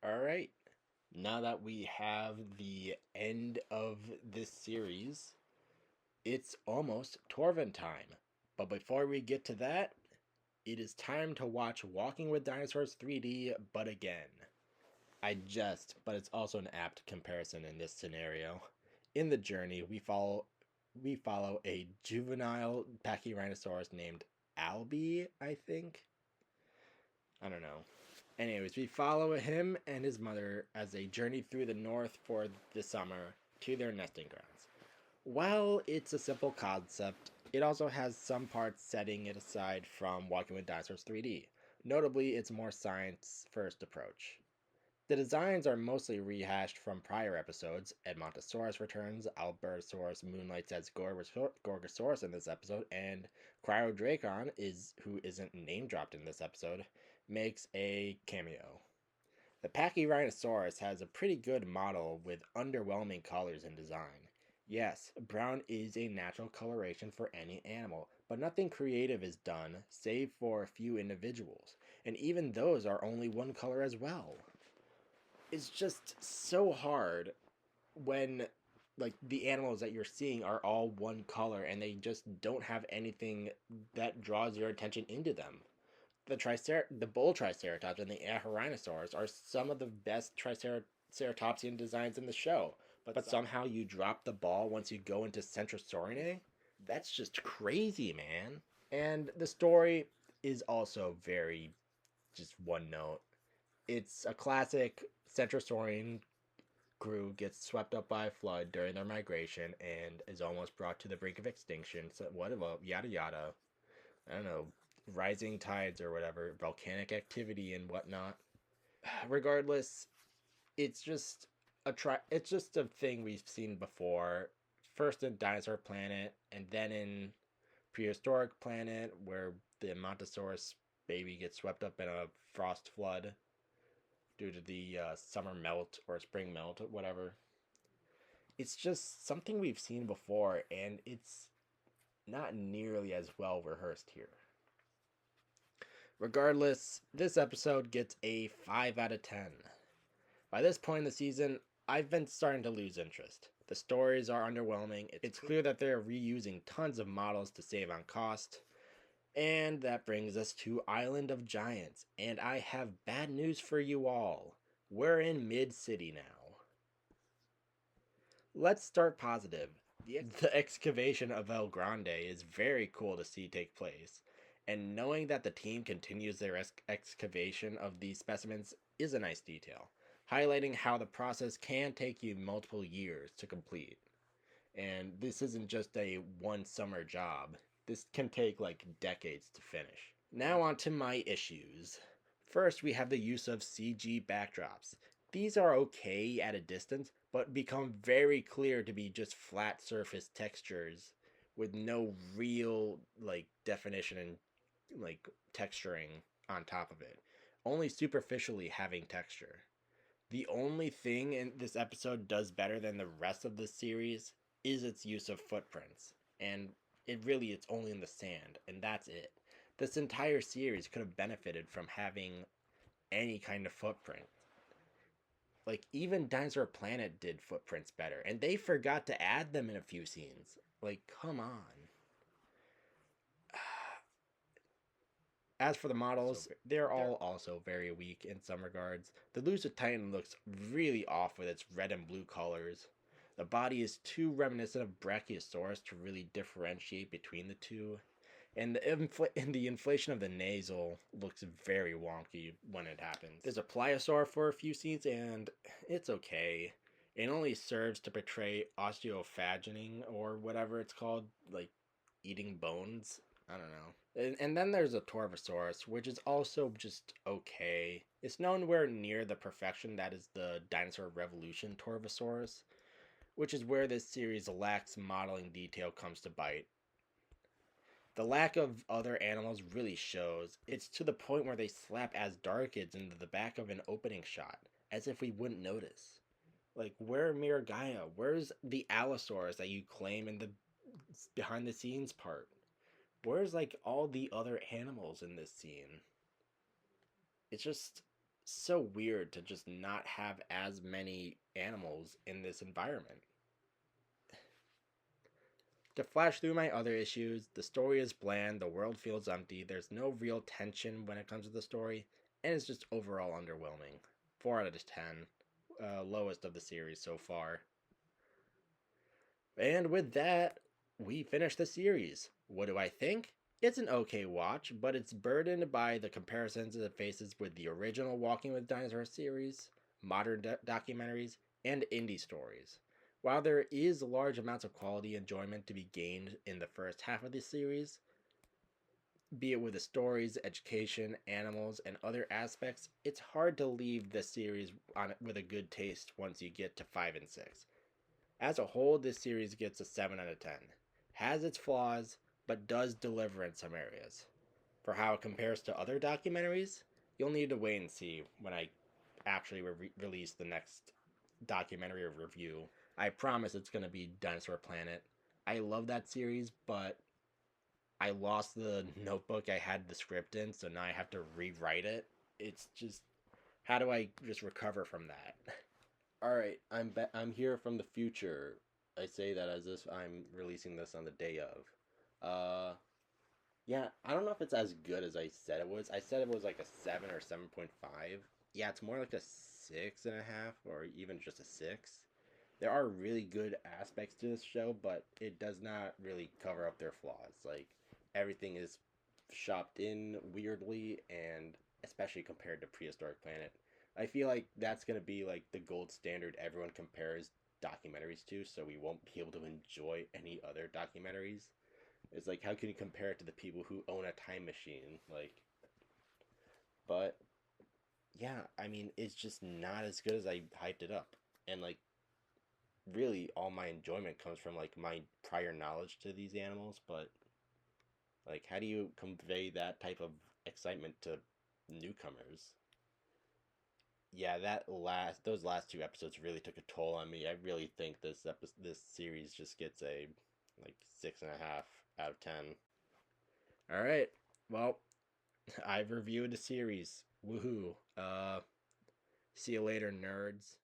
Alright, now that we have the end of this series, it's almost Torvin time. But before we get to that, it is time to watch Walking with Dinosaurs 3D, but again. But it's also an apt comparison in this scenario. In the journey, we follow a juvenile Pachyrhinosaurus named Albie, I think. I don't know. Anyways, we follow him and his mother as they journey through the north for the summer to their nesting grounds. While it's a simple concept, it also has some parts setting it aside from Walking with Dinosaurs 3D, notably its more science-first approach. The designs are mostly rehashed from prior episodes. Edmontosaurus returns, Albertosaurus moonlights as Gorgosaurus in this episode, and Cryodracon, who isn't name dropped in this episode, makes a cameo. The Pachyrhinosaurus has a pretty good model with underwhelming colors and design. Yes, brown is a natural coloration for any animal, but nothing creative is done, save for a few individuals, and even those are only one color as well. It's just so hard when the animals that you're seeing are all one color and they just don't have anything that draws your attention into them. The bull triceratops and the Aharinosaurs are some of the best triceratopsian designs in the show, but somehow you drop the ball once you go into Centrosaurinae? That's just crazy, man. And the story is also very just one note. It's a classic Centrosaurian crew gets swept up by a flood during their migration and is almost brought to the brink of extinction. So what about yada yada? I don't know, rising tides or whatever, volcanic activity and whatnot. Regardless, it's just a thing we've seen before. First in Dinosaur Planet, and then in Prehistoric Planet, where the Montosaurus baby gets swept up in a frost flood due to the summer melt or spring melt, or whatever. It's just something we've seen before, and it's not nearly as well rehearsed here. Regardless, this episode gets a 5 out of 10. By this point in the season, I've been starting to lose interest. The stories are underwhelming. It's clear that they're reusing tons of models to save on cost. And that brings us to Island of Giants. And I have bad news for you all. We're in mid-city now. Let's start positive. The excavation of El Grande is very cool to see take place. And knowing that the team continues their excavation of these specimens is a nice detail, highlighting how the process can take you multiple years to complete. And this isn't just a one summer job. This can take decades to finish. Now on to my issues. First, we have the use of CG backdrops. These are okay at a distance, but become very clear to be just flat surface textures with no real definition and texturing on top of it. Only superficially having texture. The only thing in this episode does better than the rest of the series is its use of footprints. And it's only in the sand, and that's it. This entire series could have benefited from having any kind of footprint. Even Dinosaur Planet did footprints better, and they forgot to add them in a few scenes. Come on. As for the models, they're all also very weak in some regards. The Lucid Titan looks really off with its red and blue colors. The body is too reminiscent of Brachiosaurus to really differentiate between the two. And the inflation of the nasal looks very wonky when it happens. There's a pliosaur for a few scenes, and it's okay. It only serves to portray osteophagoning, or whatever it's called, eating bones. I don't know. And then there's a Torvosaurus, which is also just okay. It's nowhere near the perfection that is the Dinosaur Revolution Torvosaurus, which is where this series' lax modeling detail comes to bite. The lack of other animals really shows. It's to the point where they slap Asdarchids into the back of an opening shot, as if we wouldn't notice. Where Miragaia? Where's the Allosaurus that you claim in the behind the scenes part? Where's all the other animals in this scene? It's just so weird to just not have as many animals in this environment. To flash through my other issues, the story is bland, the world feels empty, there's no real tension when it comes to the story, and it's just overall underwhelming. 4 out of 10. Lowest of the series so far. And with that, we finished the series. What do I think? It's an okay watch, but it's burdened by the comparisons it faces with the original Walking with Dinosaurs series, modern documentaries, and indie stories. While there is large amounts of quality enjoyment to be gained in the first half of the series, be it with the stories, education, animals, and other aspects, it's hard to leave the series with a good taste once you get to 5 and 6. As a whole, this series gets a 7 out of 10. Has its flaws, but does deliver in some areas. For how it compares to other documentaries, you'll need to wait and see when I actually release the next documentary review. I promise it's going to be Dinosaur Planet. I love that series, but I lost the notebook I had the script in, so now I have to rewrite it. It's just, how do I just recover from that? All right, I'm here from the future. I say that as if I'm releasing this on the day of. Yeah, I don't know if it's as good as I said it was. I said it was like a 7 or 7.5. Yeah, it's more like a 6.5 or even just a 6. There are really good aspects to this show, but it does not really cover up their flaws. Like, everything is shopped in weirdly, and especially compared to Prehistoric Planet. I feel like that's going to be like the gold standard everyone compares documentaries to, so we won't be able to enjoy any other documentaries. It's like, how can you compare it to the people who own a time machine? Like, but yeah, I mean, it's just not as good as I hyped it up. And like, really, all my enjoyment comes from like my prior knowledge to these animals. But like, how do you convey that type of excitement to newcomers? Yeah, those last 2 episodes really took a toll on me. I really think this series just gets a like 6.5 out of 10. All right, well, I've reviewed the series. Woohoo! See you later, nerds.